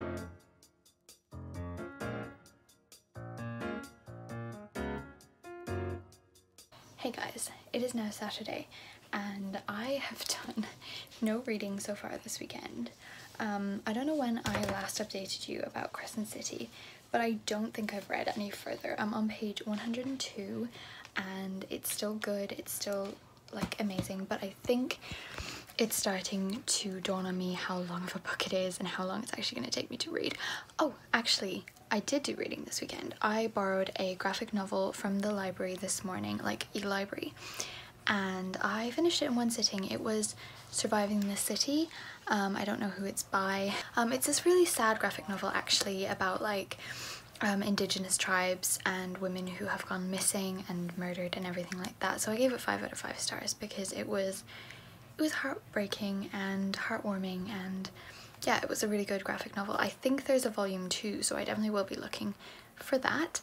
Hey guys, it is now Saturday and I have done no reading so far this weekend. I don't know when I last updated you about Crescent City, but I don't think I've read any further. I'm on page 102 and it's still good, it's still like amazing, but I think it's starting to dawn on me how long of a book it is and how long it's actually going to take me to read. Oh, actually, I did do reading this weekend. I borrowed a graphic novel from the library this morning, like e-library, and I finished it in one sitting. It was Surviving the City. I don't know who it's by. It's this really sad graphic novel actually about like indigenous tribes and women who have gone missing and murdered and everything like that. So I gave it 5 out of 5 stars because it was heartbreaking and heartwarming, and yeah, it was a really good graphic novel. I think there's a volume 2, so I definitely will be looking for that.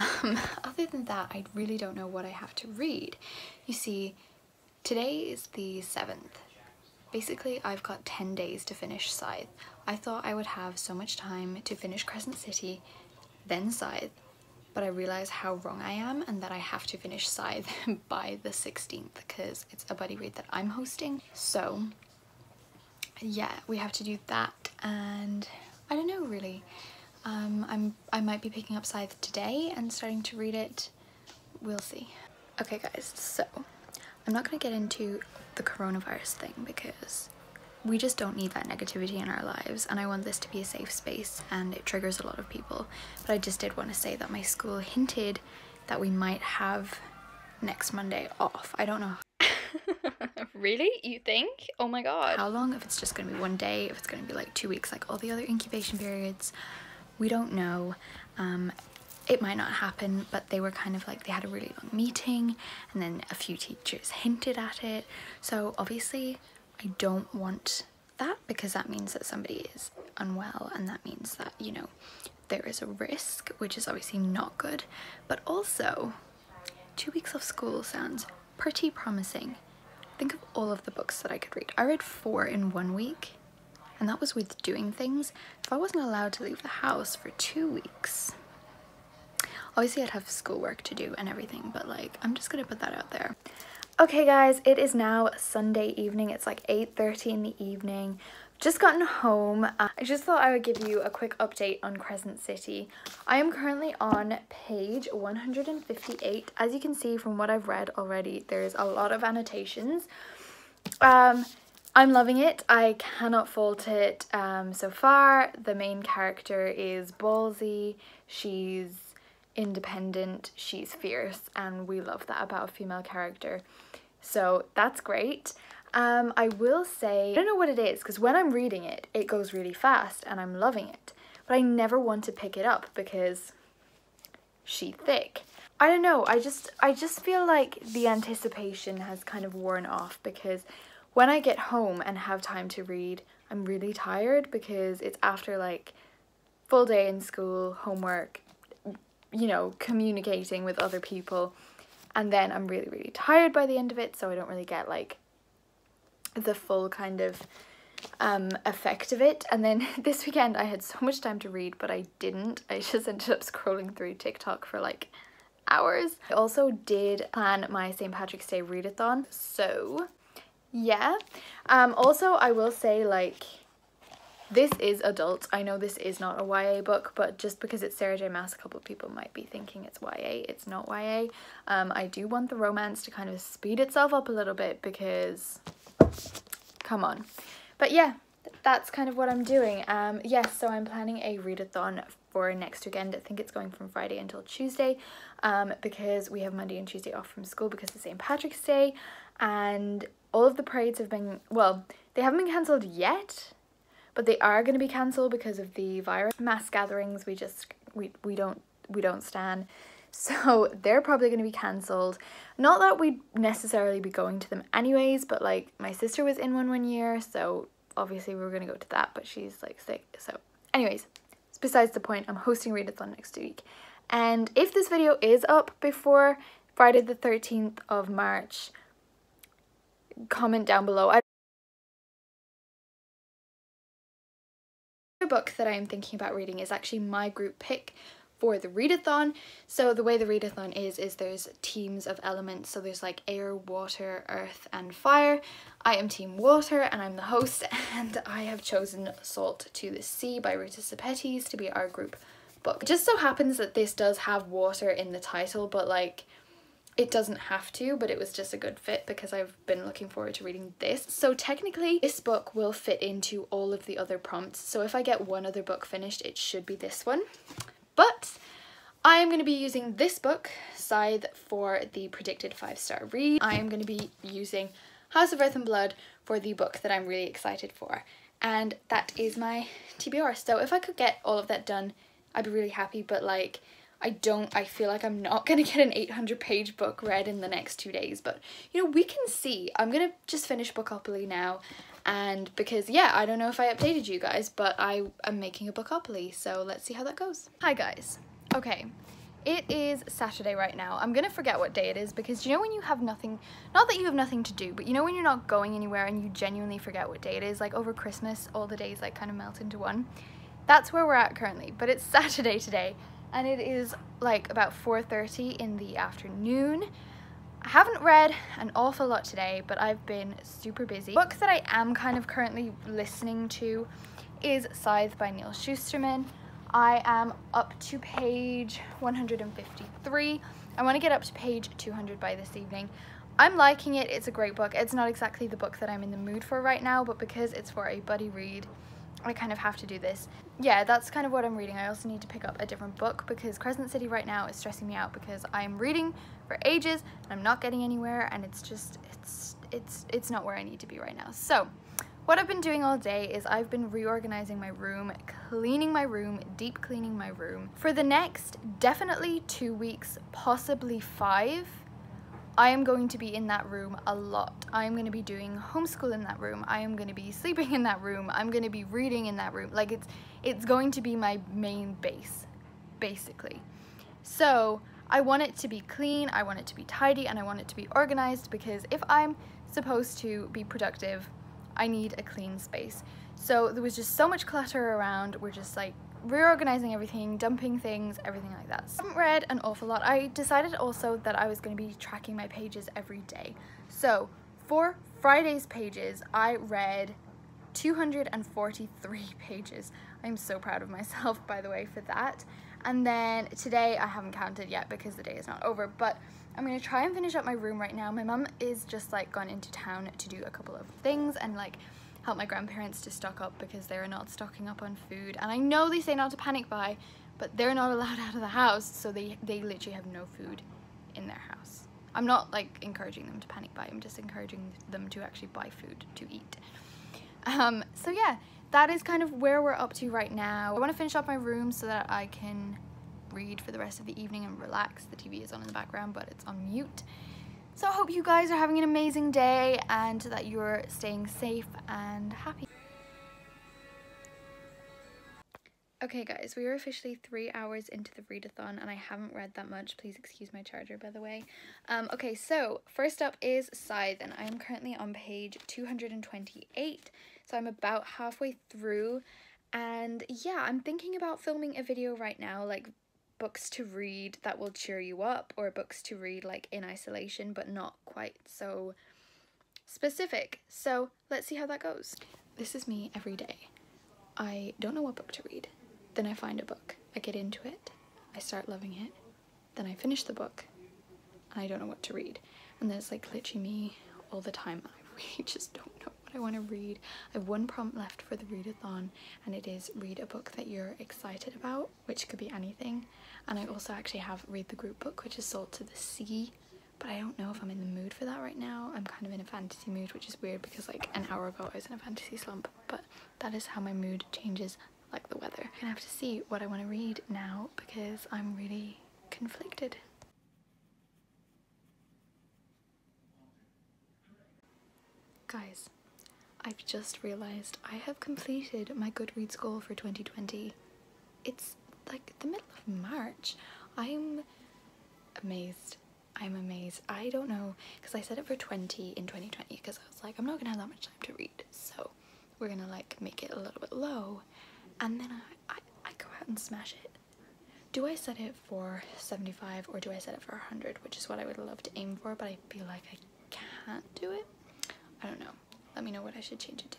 Other than that, I really don't know what I have to read. You see, today is the 7th. Basically, I've got 10 days to finish Scythe. I thought I would have so much time to finish Crescent City, then Scythe, but I realize how wrong I am and that I have to finish Scythe by the 16th because it's a buddy read that I'm hosting. So yeah, we have to do that, and I don't know really. I might be picking up Scythe today and starting to read it. We'll see. Okay guys, so I'm not going to get into the coronavirus thing because we just don't need that negativity in our lives, and I want this to be a safe space, and it triggers a lot of people. But I just did want to say that my school hinted that we might have next Monday off. I don't know. Really? You think? Oh my god. How long, if it's just going to be one day, if it's going to be like 2 weeks like all the other incubation periods, we don't know. It might not happen, but they were kind of like, they had a really long meeting and then a few teachers hinted at it. So obviously I don't want that because that means that somebody is unwell, and that means that, you know, there is a risk, which is obviously not good. But also 2 weeks of school sounds pretty promising. Think of all of the books that I could read. I read 4 in 1 week, and that was with doing things. If I wasn't allowed to leave the house for 2 weeks, obviously I'd have schoolwork to do and everything, but like, I'm just gonna put that out there. Okay guys, it is now Sunday evening. It's like 8:30 in the evening. Just gotten home. I just thought I would give you a quick update on Crescent City. I am currently on page 158. As you can see from what I've read already, there's a lot of annotations. I'm loving it. I cannot fault it so far. The main character is ballsy, she's independent, she's fierce, and we love that about a female character. So that's great. I will say, I don't know what it is, because when I'm reading it, it goes really fast and I'm loving it, but I never want to pick it up because she's thick. I don't know, I just feel like the anticipation has kind of worn off, because when I get home and have time to read, I'm really tired because it's after like full day in school, homework, you know, communicating with other people, and then I'm really tired by the end of it, so I don't really get like the full kind of effect of it. And then this weekend I had so much time to read, but I didn't. I just ended up scrolling through TikTok for like hours. I also did plan my St. Patrick's Day readathon, so yeah. Also I will say, like, this is adult. I know this is not a YA book, but just because it's Sarah J Maas, a couple of people might be thinking it's YA. It's not YA. I do want the romance to kind of speed itself up a little bit because, come on. But yeah, that's kind of what I'm doing. Yes, so I'm planning a readathon for next weekend. I think it's going from Friday until Tuesday, because we have Monday and Tuesday off from school because it's St. Patrick's Day, and all of the parades have been, well, they haven't been cancelled yet, but they are going to be cancelled because of the virus. Mass gatherings, we don't stand. So they're probably going to be cancelled. Not that we'd necessarily be going to them anyways, but like my sister was in one year, so obviously we were going to go to that, but she's like sick. So anyways, it's besides the point. I'm hosting readathon next week. And if this video is up before Friday the 13th of March, comment down below. Book that I am thinking about reading is actually my group pick for the readathon. So the way the readathon is there's teams of elements, so there's like air, water, earth and fire. I am team water and I'm the host, and I have chosen Salt to the Sea by Rita Sepetys to be our group book. It just so happens that this does have water in the title, but like it doesn't have to, but it was just a good fit because I've been looking forward to reading this. So technically this book will fit into all of the other prompts, so if I get one other book finished it should be this one. But I am going to be using this book, Scythe, for the predicted 5-star read. I am going to be using House of Earth and Blood for the book that I'm really excited for. And that is my TBR. So if I could get all of that done, I'd be really happy, but like I feel like I'm not going to get an 800-page book read in the next 2 days. But you know, we can see. I'm going to just finish Bookopoly now. And because, yeah, I don't know if I updated you guys, but I am making a Bookopoly, so let's see how that goes. Hi guys. Okay, it is Saturday right now. I'm gonna forget what day it is because you know when you have nothing, not that you have nothing to do, but you know when you're not going anywhere and you genuinely forget what day it is, like over Christmas, all the days like kind of melt into one. That's where we're at currently, but it's Saturday today and it is like about 4:30 in the afternoon. I haven't read an awful lot today, but I've been super busy. The book that I am kind of currently listening to is Scythe by Neil Schusterman. I am up to page 153. I want to get up to page 200 by this evening. I'm liking it. It's a great book. It's not exactly the book that I'm in the mood for right now, but because it's for a buddy read, I kind of have to do this. Yeah, that's kind of what I'm reading. I also need to pick up a different book because Crescent City right now is stressing me out because I'm reading for ages and I'm not getting anywhere, and it's just, it's not where I need to be right now. So what I've been doing all day is I've been reorganizing my room, cleaning my room, deep cleaning my room. For the next definitely 2 weeks, possibly 5, I am going to be in that room a lot. I am going to be doing homeschool in that room. I am going to be sleeping in that room. I'm going to be reading in that room. Like it's going to be my main base, basically. So I want it to be clean, I want it to be tidy, and I want it to be organized because if I'm supposed to be productive, I need a clean space. So there was just so much clutter around. We're just like reorganizing everything, dumping things, everything like that. So I haven't read an awful lot. I decided also that I was going to be tracking my pages every day. So for Friday's pages, I read 243 pages. I'm so proud of myself, by the way, for that. And then today I haven't counted yet because the day is not over, but I'm going to try and finish up my room right now. My mum is just like gone into town to do a couple of things and like help my grandparents to stock up because they're not stocking up on food. And I know they say not to panic buy, but they're not allowed out of the house, so they literally have no food in their house. I'm not like encouraging them to panic buy, I'm just encouraging them to actually buy food to eat. So yeah, that is kind of where we're up to right now. I want to finish up my room so that I can read for the rest of the evening and relax. The TV is on in the background, but it's on mute. So I hope you guys are having an amazing day and that you're staying safe and happy. Okay guys, we are officially 3 hours into the readathon and I haven't read that much. Please excuse my charger, by the way. Okay, so first up is Scythe, and I am currently on page 228. So I'm about halfway through, and yeah, I'm thinking about filming a video right now, like books to read that will cheer you up, or books to read like in isolation but not quite so specific. So let's see how that goes. This is me every day. I don't know what book to read. Then I find a book, I get into it, I start loving it, then I finish the book, and I don't know what to read. And then it's like literally me all the time. I really just don't know what I want to read. I have one prompt left for the readathon, and it is read a book that you're excited about, which could be anything. And I also actually have read the group book, which is Salt to the Sea, but I don't know if I'm in the mood for that right now. I'm kind of in a fantasy mood, which is weird because like an hour ago I was in a fantasy slump, but that is how my mood changes like the weather. I'm gonna have to see what I want to read now because I'm really conflicted. Guys, I've just realized I have completed my Goodreads goal for 2020. It's like the middle of March. I'm amazed. I'm amazed. I don't know, because I set it for 20 in 2020 because I was like, I'm not gonna have that much time to read, so we're gonna like make it a little bit low. and then I go out and smash it. Do I set it for 75 or do I set it for 100, which is what I would love to aim for, but I feel like I can't do it. I don't know. Let me know what I should change it to.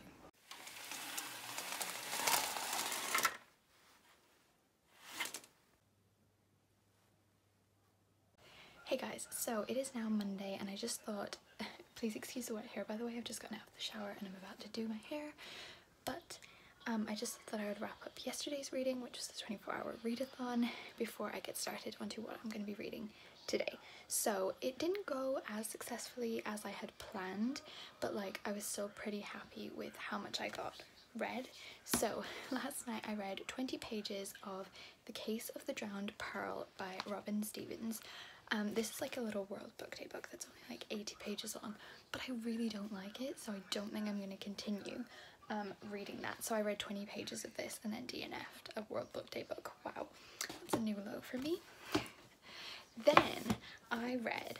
Hey guys, so it is now Monday and I just thought, please excuse the wet hair by the way, I've just gotten out of the shower and I'm about to do my hair, but I just thought I would wrap up yesterday's reading, which was the 24-hour readathon, before I get started onto what I'm going to be reading today. So it didn't go as successfully as I had planned, but like I was still pretty happy with how much I got read. So last night I read 20 pages of The Case of the Drowned Pearl by Robin Stevens. This is like a little World Book Day book that's only like 80 pages long, but I really don't like it, so I don't think I'm going to continue reading that. So I read 20 pages of this and then DNF'd a World Book Day book. Wow, that's a new low for me. Then I read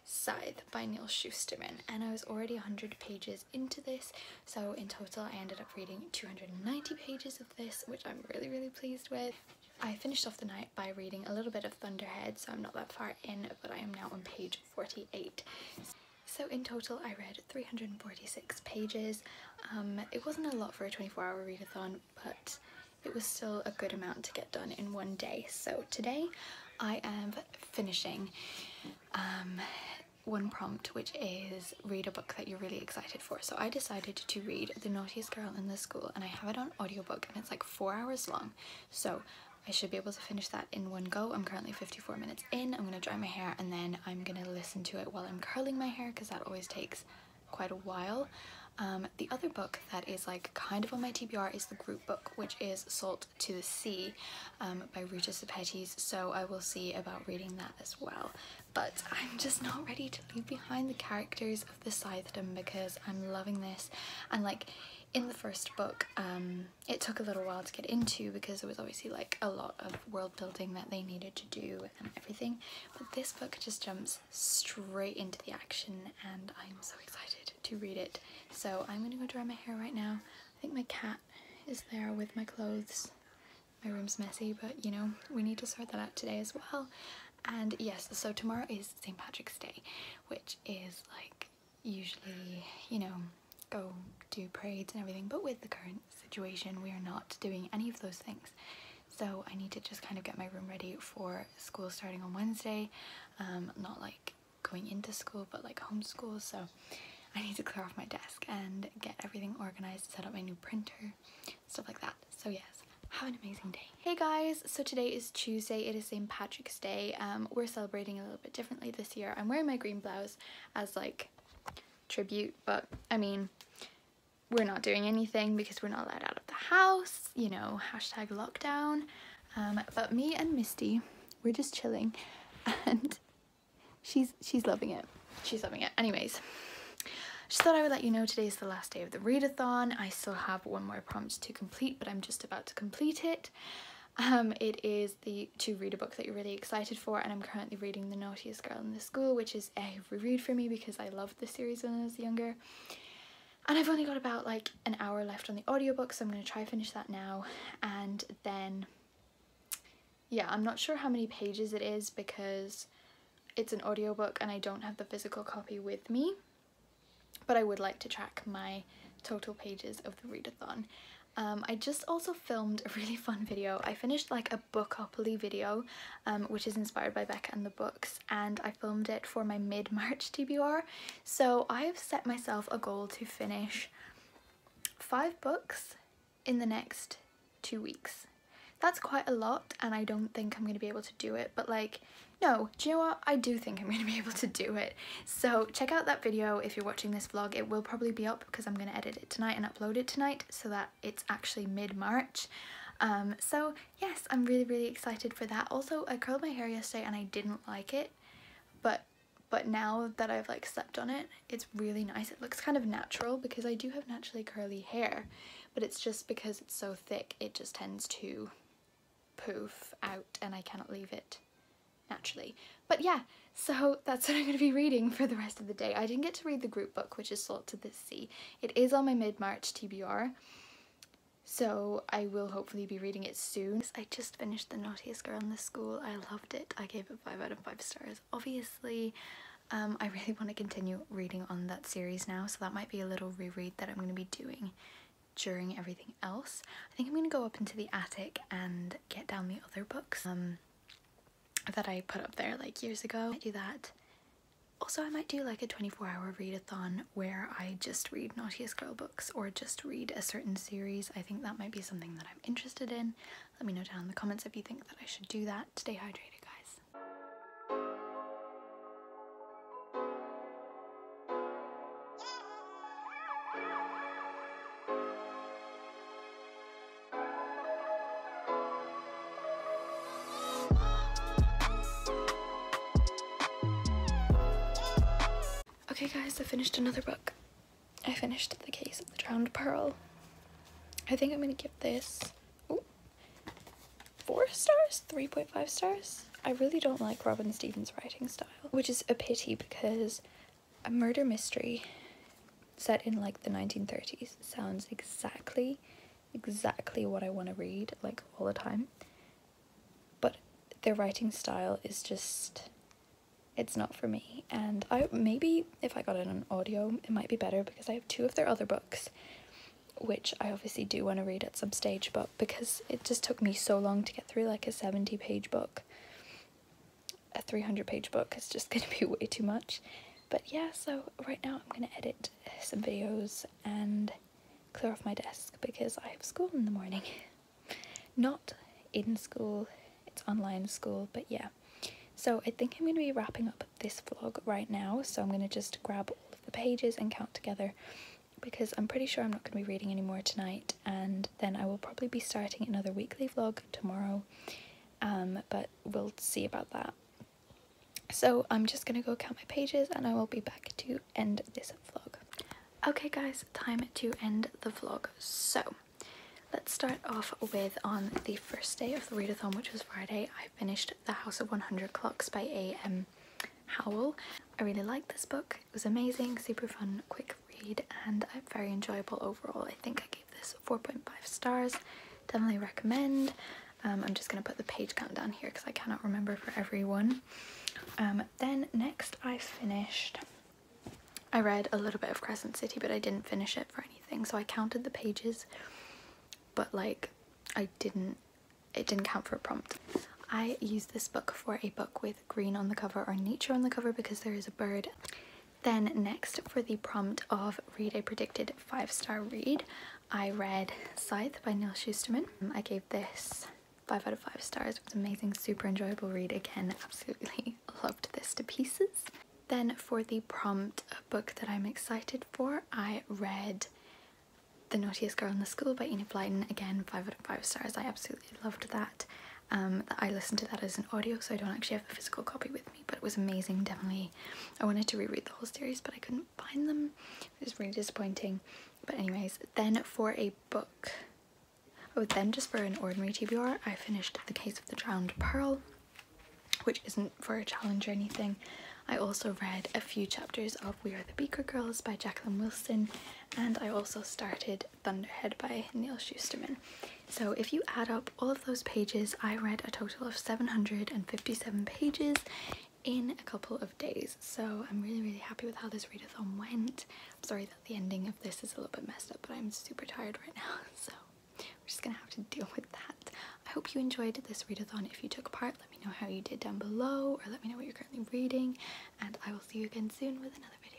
Scythe by Neil Schusterman and I was already 100 pages into this, so in total I ended up reading 290 pages of this, which I'm really pleased with. I finished off the night by reading a little bit of Thunderhead, so I'm not that far in, but I am now on page 48. So in total I read 346 pages. It wasn't a lot for a 24-hour readathon, but it was still a good amount to get done in one day. So today I am finishing one prompt, which is read a book that you're really excited for. So I decided to read The Naughtiest Girl in the School, and I have it on audiobook and it's like 4 hours long. So I should be able to finish that in one go. I'm currently 54 minutes in. I'm going to dry my hair and then I'm going to listen to it while I'm curling my hair, because that always takes quite a while. The other book that is like kind of on my TBR is the group book, which is Salt to the Sea by Rita Sepetys, so I will see about reading that as well. But I'm just not ready to leave behind the characters of the Scythedom because I'm loving this. And like in the first book, it took a little while to get into because there was obviously like a lot of world building that they needed to do and everything, but this book just jumps straight into the action and I'm so excited to read it. So I'm gonna go dry my hair right now. I think my cat is there with my clothes. My room's messy, but you know, we need to sort that out today as well. And yes, so tomorrow is St. Patrick's Day, which is like usually, you know, go do parades and everything, but with the current situation we are not doing any of those things. So I need to just kind of get my room ready for school starting on Wednesday. Not like going into school, but like homeschool, so I need to clear off my desk and get everything organized, set up my new printer, stuff like that. So yes, have an amazing day. Hey guys, so today is Tuesday, it is St. Patrick's Day. We're celebrating a little bit differently this year. I'm wearing my green blouse as like tribute, but I mean, we're not doing anything because we're not allowed out of the house, you know, hashtag lockdown. But me and Misty, we're just chilling and she's loving it. She's loving it. Anyways, just thought I would let you know today is the last day of the readathon. I still have one more prompt to complete, but I'm just about to complete it. It is to read a book that you're really excited for, and I'm currently reading The Naughtiest Girl in the School, which is a reread for me because I loved the series when I was younger. And I've only got about like an hour left on the audiobook, so I'm going to try finish that now. And then, yeah, I'm not sure how many pages it is because it's an audiobook and I don't have the physical copy with me. But I would like to track my total pages of the readathon. I just also filmed a really fun video. I finished like a Bookopoly video, which is inspired by Becca and the books, and I filmed it for my mid-March TBR. So I have set myself a goal to finish 5 books in the next 2 weeks. That's quite a lot, and I don't think I'm going to be able to do it, but like, no, do you know what? I do think I'm going to be able to do it. So check out that video if you're watching this vlog. It will probably be up because I'm going to edit it tonight and upload it tonight so that it's actually mid-March. So yes, I'm really excited for that. Also, I curled my hair yesterday and I didn't like it, but now that I've like slept on it, it's really nice. It looks kind of natural because I do have naturally curly hair, but it's just because it's so thick, it just tends to poof out and I cannot leave it naturally. But yeah, so that's what I'm going to be reading for the rest of the day. I didn't get to read the group book, which is Salt to the Sea. It is on my mid-March TBR, so I will hopefully be reading it soon. I just finished The Naughtiest Girl in the School. I loved it. I gave it 5 out of 5 stars. Obviously, I really want to continue reading on that series now, so that might be a little reread that I'm going to be doing during everything else. I think I'm going to go up into the attic and get down the other books that I put up there like years ago. I might do that. Also, I might do like a 24-hour readathon where I just read Naughtiest Girl books or just read a certain series. I think that might be something that I'm interested in. Let me know down in the comments if you think that I should do that. Stay hydrated, guys. Okay guys, I finished another book. I finished The Case of the Drowned Pearl. I think I'm going to give this 4 stars? 3.5 stars? I really don't like Robin Stevens' writing style, which is a pity because a murder mystery set in like the 1930s sounds exactly what I want to read like all the time. But their writing style is just, it's not for me, and maybe if I got it on audio it might be better because I have 2 of their other books which I obviously do want to read at some stage, but because it just took me so long to get through like a 70-page book, a 300-page book is just going to be way too much. But yeah, so right now I'm going to edit some videos and clear off my desk because I have school in the morning. Not in school, it's online school, but yeah. So I think I'm going to be wrapping up this vlog right now, so I'm going to just grab all of the pages and count together because I'm pretty sure I'm not going to be reading anymore tonight, and then I will probably be starting another weekly vlog tomorrow, but we'll see about that. So I'm just going to go count my pages and I will be back to end this vlog. Okay guys, time to end the vlog. So let's start off with on the first day of the readathon, which was Friday. I finished The House of 100 Clocks by A.M. Howell. I really liked this book. It was amazing, super fun, quick read, and very enjoyable overall. I think I gave this 4.5 stars. Definitely recommend. I'm just going to put the page count down here because I cannot remember for every one. Then next I read a little bit of Crescent City, but I didn't finish it for anything, so I counted the pages, but like it didn't count for a prompt. I used this book for a book with green on the cover or nature on the cover because there is a bird. Then next, for the prompt of read a predicted 5-star read, I read Scythe by Neil Schusterman. I gave this 5 out of 5 stars. It was amazing, super enjoyable read. Again, absolutely loved this to pieces. Then for the prompt, a book that I'm excited for, I read The Naughtiest Girl in the School by Enid Blyton. Again, 5 out of 5 stars. I absolutely loved that. I listened to that as an audio, so I don't actually have the physical copy with me, but it was amazing. Definitely, I wanted to reread the whole series, but I couldn't find them. It was really disappointing. But anyways, then for a book, then just for an ordinary TBR, I finished The Case of the Drowned Pearl, which isn't for a challenge or anything. I also read a few chapters of We Are the Beaker Girls by Jacqueline Wilson, and I also started Thunderhead by Neil Schusterman. So if you add up all of those pages, I read a total of 757 pages in a couple of days. So I'm really happy with how this readathon went. I'm sorry that the ending of this is a little bit messed up, but I'm super tired right now, so we're just gonna have to deal with that. I hope you enjoyed this readathon. If you took part, let me know how you did down below, or let me know what you're currently reading, and I will see you again soon with another video.